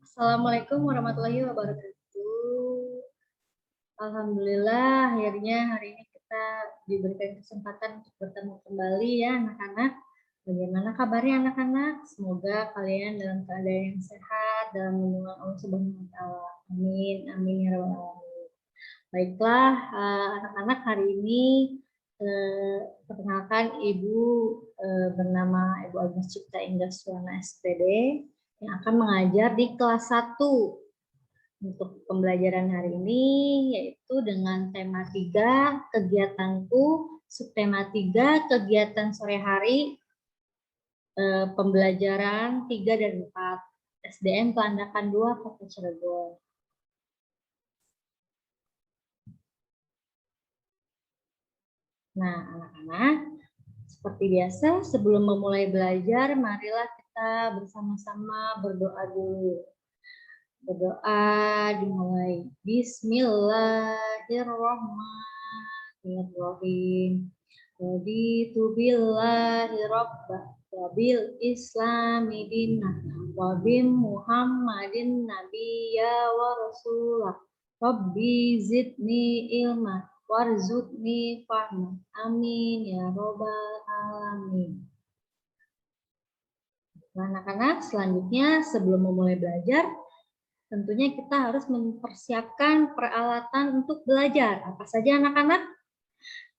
Assalamualaikum warahmatullahi wabarakatuh. Alhamdulillah, akhirnya hari ini kita diberikan kesempatan untuk bertemu kembali ya anak-anak. Bagaimana kabarnya anak-anak? Semoga kalian dalam keadaan yang sehat, dalam lindungan Allah Subhanahu wa Ta'ala. Amin, amin ya rabbal alamin. Baiklah, anak-anak, hari ini perkenalkan Ibu bernama Ibu Agnes Cipta Indah Suwana SPD yang akan mengajar di kelas 1 untuk pembelajaran hari ini, yaitu dengan tema 3 kegiatanku, subtema 3 kegiatan sore hari, pembelajaran 3 dan 4 SDN Pelandakan 2 Kota Cirebon. Nah, anak-anak, seperti biasa sebelum memulai belajar, marilah kita bersama-sama berdoa dulu. Berdoa dimulai. Bismillahirrahmanirrahim. Raditu billahi rabbah wa bil islami dinah wa bi Muhammadin nabiyya wa rasulah. Rabbi zidni ilma warzuqni fahma. Amin ya robbal alamin. Anak-anak, selanjutnya sebelum memulai belajar, tentunya kita harus mempersiapkan peralatan untuk belajar. Apa saja anak-anak?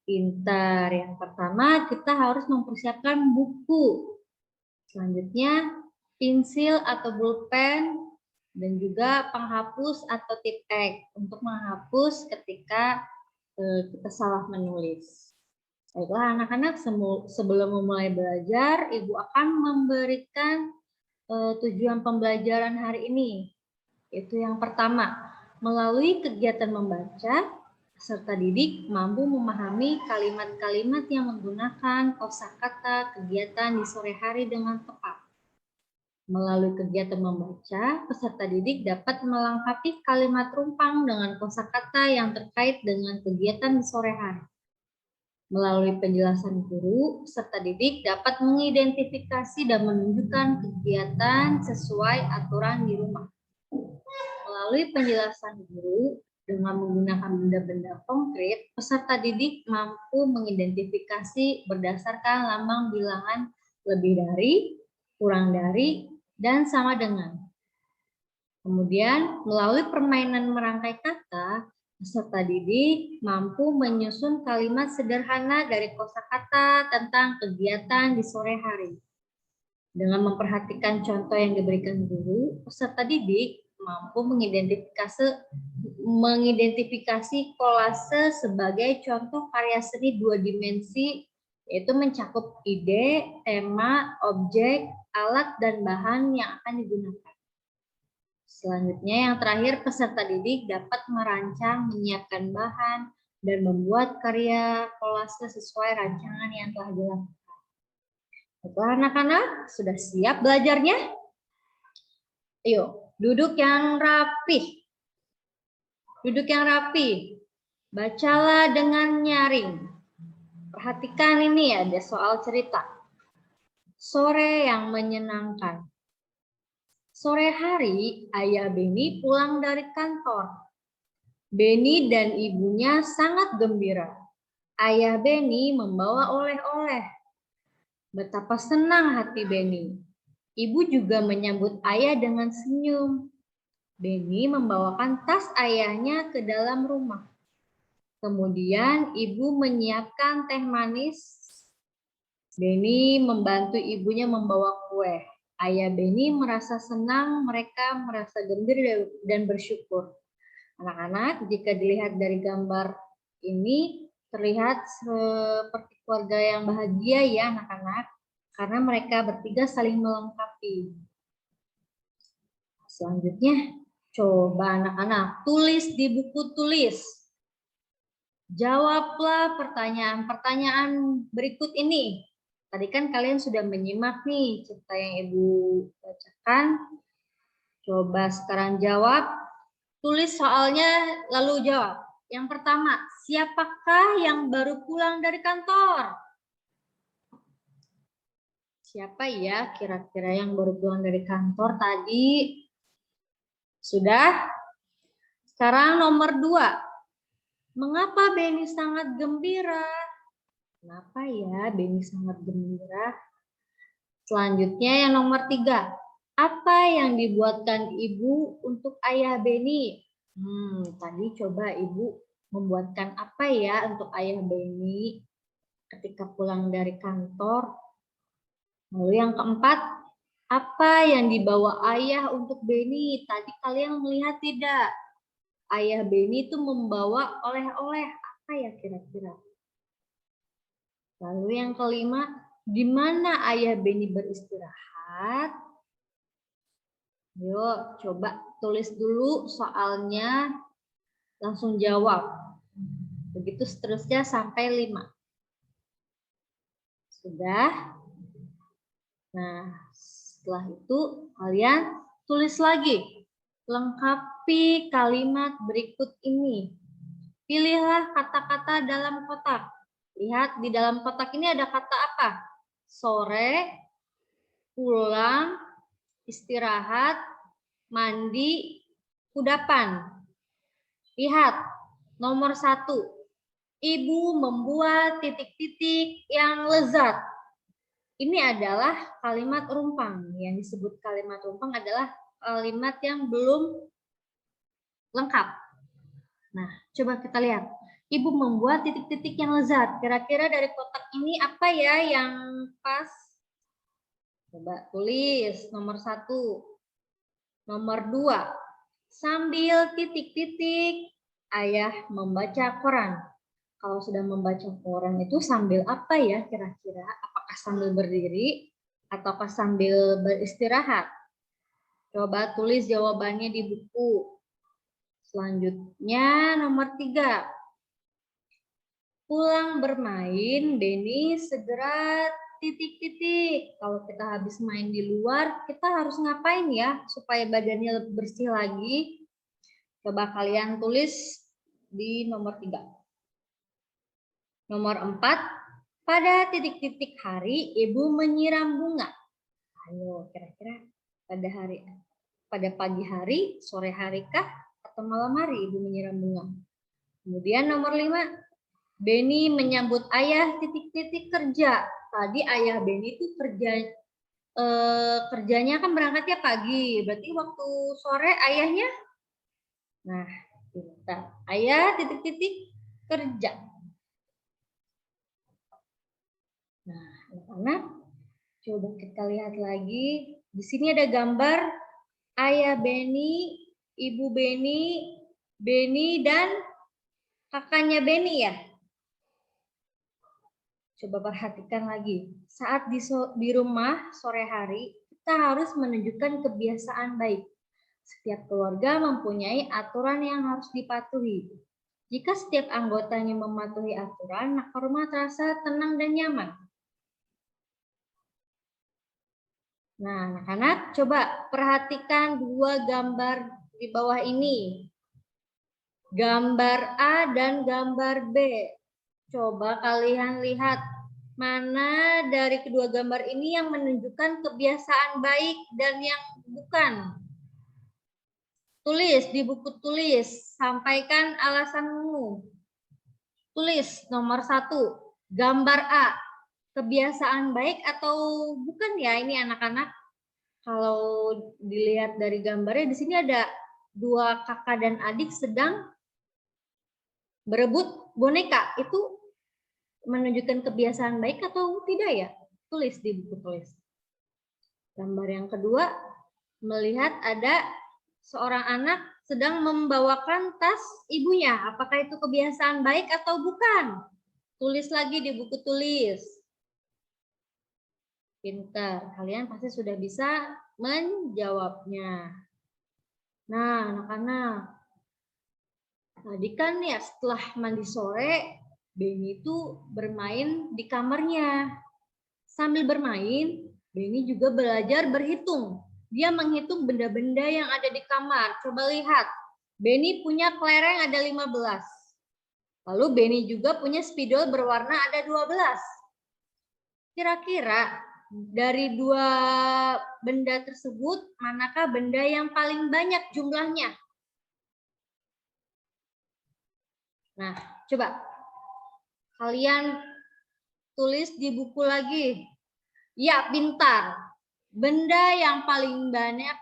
Pintar. Yang pertama, kita harus mempersiapkan buku. Selanjutnya, pensil atau pulpen, dan juga penghapus atau tipek untuk menghapus ketika kita salah menulis. Baiklah anak-anak, sebelum memulai belajar, Ibu akan memberikan tujuan pembelajaran hari ini. Itu yang pertama, melalui kegiatan membaca, peserta didik mampu memahami kalimat-kalimat yang menggunakan kosakata kegiatan di sore hari dengan tepat. Melalui kegiatan membaca, peserta didik dapat melengkapi kalimat rumpang dengan kosakata yang terkait dengan kegiatan di sore hari. Melalui penjelasan guru, peserta didik dapat mengidentifikasi dan menunjukkan kegiatan sesuai aturan di rumah. Melalui penjelasan guru dengan menggunakan benda-benda konkret, peserta didik mampu mengidentifikasi berdasarkan lambang bilangan lebih dari, kurang dari, dan sama dengan. Kemudian, melalui permainan merangkai kata, peserta didik mampu menyusun kalimat sederhana dari kosakata tentang kegiatan di sore hari. Dengan memperhatikan contoh yang diberikan guru, peserta didik mampu mengidentifikasi kolase sebagai contoh karya seni 2 dimensi, yaitu mencakup ide, tema, objek, alat, dan bahan yang akan digunakan. Selanjutnya, yang terakhir, peserta didik dapat merancang, menyiapkan bahan, dan membuat karya kolase sesuai rancangan yang telah dilakukan. Baiklah anak-anak, sudah siap belajarnya? Ayo, duduk yang rapi. Duduk yang rapi. Bacalah dengan nyaring. Perhatikan ini ada soal cerita. Sore yang menyenangkan. Sore hari, ayah Beni pulang dari kantor. Beni dan ibunya sangat gembira. Ayah Beni membawa oleh-oleh. Betapa senang hati Beni. Ibu juga menyambut ayah dengan senyum. Beni membawakan tas ayahnya ke dalam rumah. Kemudian ibu menyiapkan teh manis. Beni membantu ibunya membawa kue. Ayah Beni merasa senang, mereka merasa gembira dan bersyukur. Anak-anak, jika dilihat dari gambar ini, terlihat seperti keluarga yang bahagia ya anak-anak, karena mereka bertiga saling melengkapi. Selanjutnya, coba anak-anak tulis di buku tulis. Jawablah pertanyaan-pertanyaan berikut ini. Tadi kan kalian sudah menyimak nih cerita yang Ibu bacakan. Coba sekarang jawab. Tulis soalnya lalu jawab. Yang pertama, siapakah yang baru pulang dari kantor? Siapa ya kira-kira yang baru pulang dari kantor tadi? Sudah? Sekarang nomor 2. Mengapa Beni sangat gembira? Kenapa ya Beni sangat gembira? Selanjutnya yang nomor 3. Apa yang dibuatkan ibu untuk ayah Beni? Tadi coba ibu membuatkan apa ya untuk ayah Beni ketika pulang dari kantor? Lalu yang keempat, apa yang dibawa ayah untuk Beni? Tadi kalian melihat tidak? Ayah Beni itu membawa oleh-oleh apa ya kira-kira? Lalu yang kelima, di mana ayah Beni beristirahat? Yuk, coba tulis dulu soalnya, langsung jawab. Begitu seterusnya sampai 5. Sudah? Nah, setelah itu kalian tulis lagi. Lengkapi kalimat berikut ini. Pilihlah kata-kata dalam kotak. Lihat di dalam kotak ini ada kata apa? Sore, pulang, istirahat, mandi, kudapan. Lihat, nomor 1. Ibu membuat titik-titik yang lezat. Ini adalah kalimat rumpang. Yang disebut kalimat rumpang adalah kalimat yang belum lengkap. Nah, coba kita lihat. Ibu membuat titik-titik yang lezat. Kira-kira dari kotak ini apa ya yang pas? Coba tulis nomor 1. Nomor 2. Sambil titik-titik, ayah membaca koran. Kalau sudah membaca koran itu sambil apa ya kira-kira? Apakah sambil berdiri ataukah sambil beristirahat? Coba tulis jawabannya di buku. Selanjutnya nomor 3. Pulang bermain, Beni segera titik-titik. Kalau kita habis main di luar, kita harus ngapain ya supaya badannya lebih bersih lagi? Coba kalian tulis di nomor 3. Nomor 4, pada titik-titik hari ibu menyiram bunga. Ayo, kira-kira pada pagi hari, sore hari kah, atau malam hari ibu menyiram bunga? Kemudian nomor 5, Beni menyambut ayah titik-titik kerja. Tadi ayah Beni itu kerjanya kan berangkatnya pagi, berarti waktu sore ayahnya. Nah, kita ayah titik-titik kerja. Nah, anak-anak, coba kita lihat lagi. Di sini ada gambar ayah Beni, ibu Beni, Beni dan kakaknya Beni ya. Coba perhatikan lagi. Saat di rumah sore hari, kita harus menunjukkan kebiasaan baik. Setiap keluarga mempunyai aturan yang harus dipatuhi. Jika setiap anggotanya mematuhi aturan, maka rumah terasa tenang dan nyaman. Nah, anak-anak, coba perhatikan 2 gambar di bawah ini. Gambar A dan gambar B. Coba kalian lihat mana dari kedua gambar ini yang menunjukkan kebiasaan baik dan yang bukan. Tulis di buku tulis, sampaikan alasanmu. Tulis nomor 1, gambar A. Kebiasaan baik atau bukan ya ini anak-anak? Kalau dilihat dari gambarnya di sini ada 2 kakak dan adik sedang berebut boneka. Itu menunjukkan kebiasaan baik atau tidak ya? Tulis di buku tulis. Gambar yang kedua, melihat ada seorang anak sedang membawakan tas ibunya. Apakah itu kebiasaan baik atau bukan? Tulis lagi di buku tulis. Pintar, kalian pasti sudah bisa menjawabnya. Nah, anak-anak, tadi kan ya setelah mandi sore, Beni itu bermain di kamarnya. Sambil bermain, Beni juga belajar berhitung. Dia menghitung benda-benda yang ada di kamar. Coba lihat, Beni punya kelereng ada 15. Lalu Beni juga punya spidol berwarna ada 12. Kira-kira dari dua benda tersebut, manakah benda yang paling banyak jumlahnya? Nah, coba kalian tulis di buku lagi. Ya, pintar. Benda yang paling banyak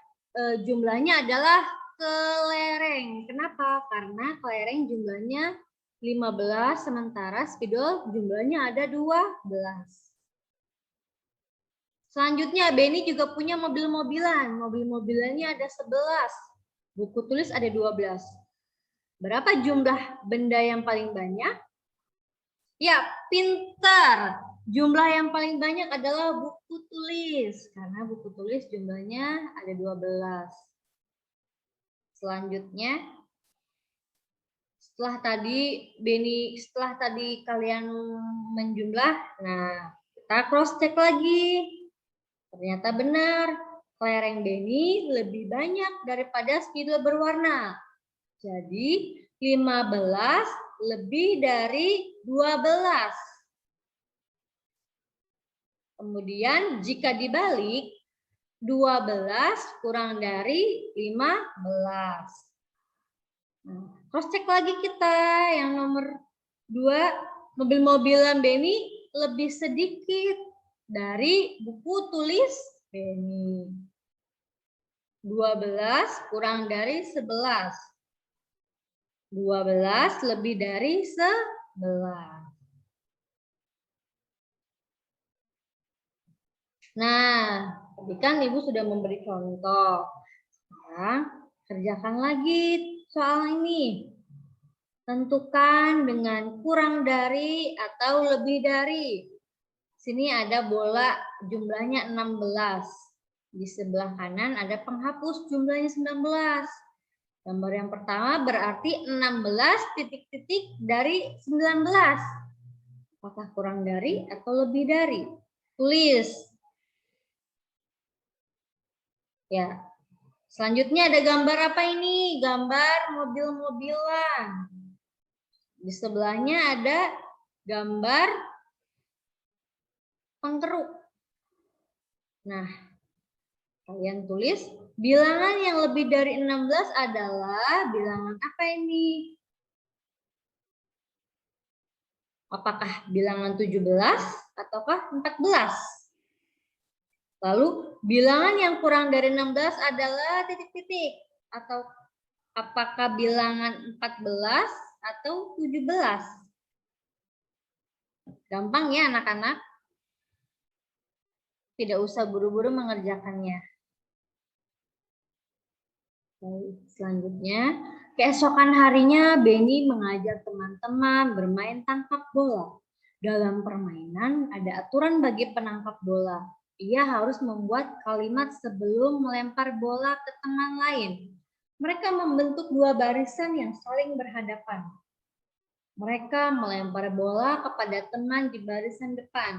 jumlahnya adalah kelereng. Kenapa? Karena kelereng jumlahnya 15, sementara spidol jumlahnya ada 12. Selanjutnya, Benny juga punya mobil-mobilan. Mobil-mobilannya ada 11. Buku tulis ada 12. Berapa jumlah benda yang paling banyak? Ya, pintar. Jumlah yang paling banyak adalah buku tulis. Karena buku tulis jumlahnya ada 12. Selanjutnya, setelah tadi kalian menjumlah, nah kita cross check lagi. Ternyata benar, kelereng Benny lebih banyak daripada spidol berwarna. Jadi 15 lebih dari 12. Kemudian jika dibalik, 12 kurang dari 15. Nah, cross check lagi kita yang nomor 2, mobil-mobilan Benny lebih sedikit dari buku tulis Benny. 12 kurang dari 11. 12 lebih dari 11. Nah, tadi kan Ibu sudah memberi contoh. Sekarang kerjakan lagi soal ini. Tentukan dengan kurang dari atau lebih dari. Sini ada bola jumlahnya 16. Di sebelah kanan ada penghapus jumlahnya 19. Gambar yang pertama berarti 16 titik-titik dari 19. Apakah kurang dari atau lebih dari? Tulis. Ya. Selanjutnya ada gambar apa ini? Gambar mobil-mobilan. Di sebelahnya ada gambar pengkeruk. Nah, kalian tulis bilangan yang lebih dari 16 adalah bilangan apa ini? Apakah bilangan 17 ataukah 14? Lalu bilangan yang kurang dari 16 adalah titik-titik, atau apakah bilangan 14 atau 17? Gampang ya anak-anak? Tidak usah buru-buru mengerjakannya. Selanjutnya, keesokan harinya Benny mengajak teman-teman bermain tangkap bola. Dalam permainan ada aturan bagi penangkap bola. Ia harus membuat kalimat sebelum melempar bola ke teman lain. Mereka membentuk dua barisan yang saling berhadapan. Mereka melempar bola kepada teman di barisan depan.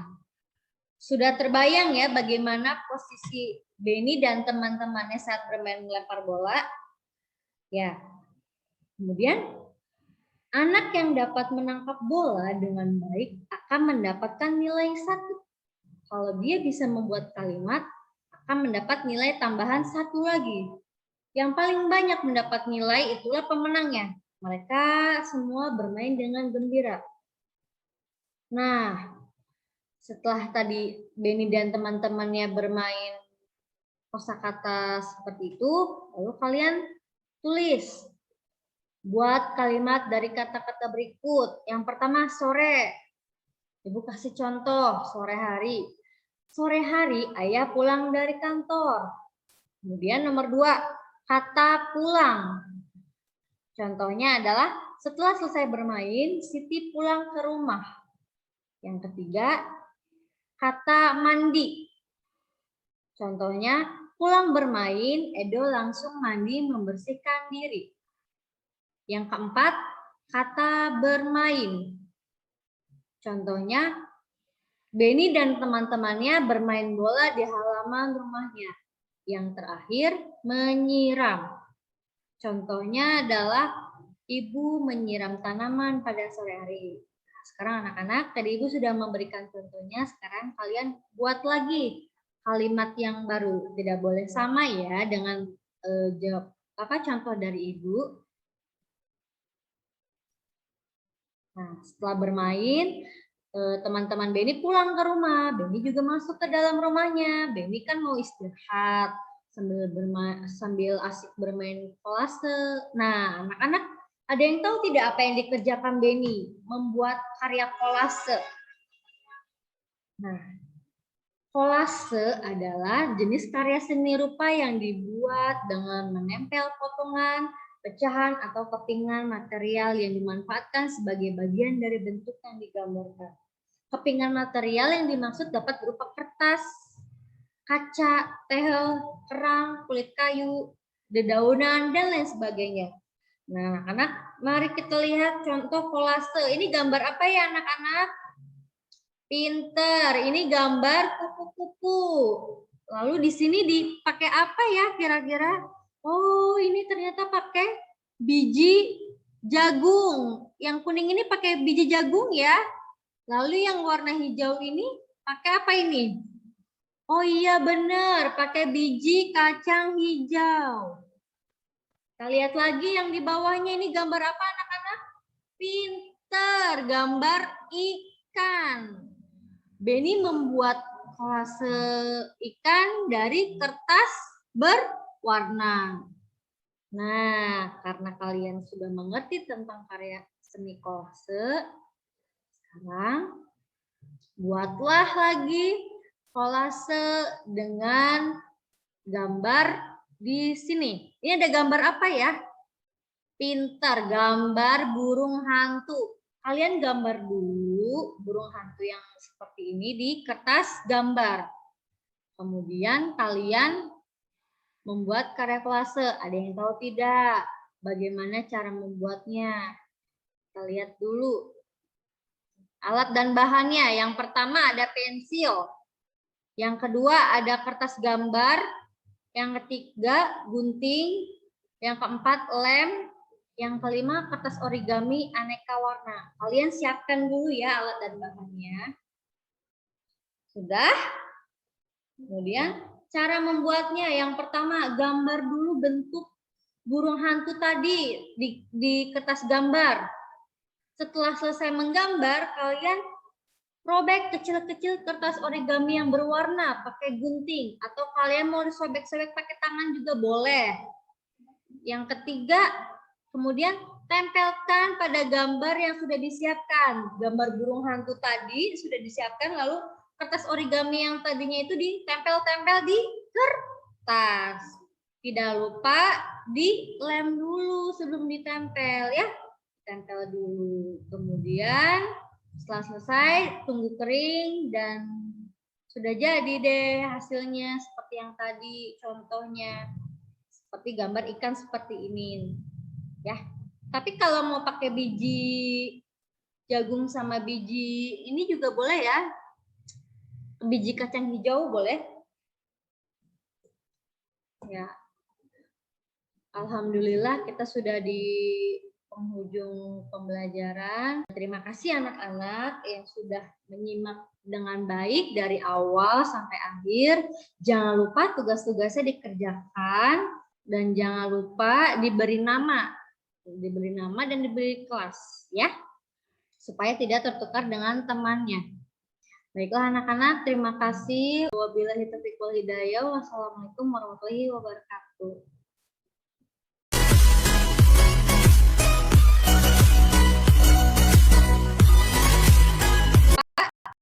Sudah terbayang ya bagaimana posisi Benny dan teman-temannya saat bermain melempar bola? Ya. Kemudian anak yang dapat menangkap bola dengan baik akan mendapatkan nilai 1. Kalau dia bisa membuat kalimat, akan mendapat nilai tambahan 1 lagi. Yang paling banyak mendapat nilai itulah pemenangnya. Mereka semua bermain dengan gembira. Nah, setelah tadi Benny dan teman-temannya bermain kosakata seperti itu, lalu kalian tulis. Buat kalimat dari kata-kata berikut. Yang pertama, sore. Ibu kasih contoh, sore hari. Sore hari, ayah pulang dari kantor. Kemudian nomor 2, kata pulang. Contohnya adalah setelah selesai bermain, Siti pulang ke rumah. Yang ketiga, kata mandi. Contohnya, pulang bermain, Edo langsung mandi membersihkan diri. Yang keempat, kata bermain. Contohnya, Benny dan teman-temannya bermain bola di halaman rumahnya. Yang terakhir, menyiram. Contohnya adalah ibu menyiram tanaman pada sore hari. Sekarang anak-anak, tadi Ibu sudah memberikan contohnya, sekarang kalian buat lagi kalimat yang baru. Tidak boleh sama ya dengan contoh dari Ibu. Nah, setelah bermain, teman-teman Beni pulang ke rumah. Beni juga masuk ke dalam rumahnya. Beni kan mau istirahat sambil asik bermain kolase. Nah, anak-anak, ada yang tahu tidak apa yang dikerjakan Beni? Membuat karya kolase. Nah, kolase adalah jenis karya seni rupa yang dibuat dengan menempel potongan, pecahan, atau kepingan material yang dimanfaatkan sebagai bagian dari bentuk yang digambarkan. Kepingan material yang dimaksud dapat berupa kertas, kaca, tehel, kerang, kulit kayu, dedaunan, dan lain sebagainya. Nah, anak-anak, mari kita lihat contoh kolase. Ini gambar apa ya, anak-anak? Pinter, ini gambar kupu-kupu. Lalu di sini dipakai apa ya kira-kira? Oh, ini ternyata pakai biji jagung. Yang kuning ini pakai biji jagung ya. Lalu yang warna hijau ini pakai apa ini? Oh iya benar, pakai biji kacang hijau. Kita lihat lagi yang di bawahnya ini gambar apa anak-anak? Pinter, gambar ikan. Beni membuat kolase ikan dari kertas berwarna. Nah, karena kalian sudah mengerti tentang karya seni kolase, sekarang buatlah lagi kolase dengan gambar di sini. Ini ada gambar apa ya? Pintar, gambar burung hantu. Kalian gambar dulu burung hantu yang seperti ini di kertas gambar. Kemudian kalian membuat karya kolase. Ada yang tahu tidak bagaimana cara membuatnya? Kita lihat dulu. Alat dan bahannya. Yang pertama ada pensil. Yang kedua ada kertas gambar. Yang ketiga gunting. Yang keempat lem. Yang kelima kertas origami aneka warna. Kalian siapkan dulu ya alat dan bahannya. Sudah? Kemudian cara membuatnya. Yang pertama gambar dulu bentuk burung hantu tadi di kertas gambar. Setelah selesai menggambar, kalian robek kecil-kecil kertas origami yang berwarna pakai gunting. Atau kalian mau disobek-sobek pakai tangan juga boleh. Yang ketiga, kemudian tempelkan pada gambar yang sudah disiapkan. Gambar burung hantu tadi sudah disiapkan, lalu kertas origami yang tadinya itu ditempel-tempel di kertas. Tidak lupa dilem dulu sebelum ditempel ya. Tempel dulu. Kemudian setelah selesai tunggu kering dan sudah jadi deh hasilnya seperti yang tadi contohnya. Seperti gambar ikan seperti ini. Ya. Tapi kalau mau pakai biji jagung sama biji ini juga boleh ya. Biji kacang hijau boleh. Ya. Alhamdulillah kita sudah di penghujung pembelajaran. Terima kasih anak-anak yang sudah menyimak dengan baik dari awal sampai akhir. Jangan lupa tugas-tugasnya dikerjakan dan jangan lupa diberi nama dan diberi kelas ya, supaya tidak tertukar dengan temannya. Baiklah anak-anak, terima kasih. Wabillahi taufiq wal hidayah. Wassalamualaikum warahmatullahi wabarakatuh.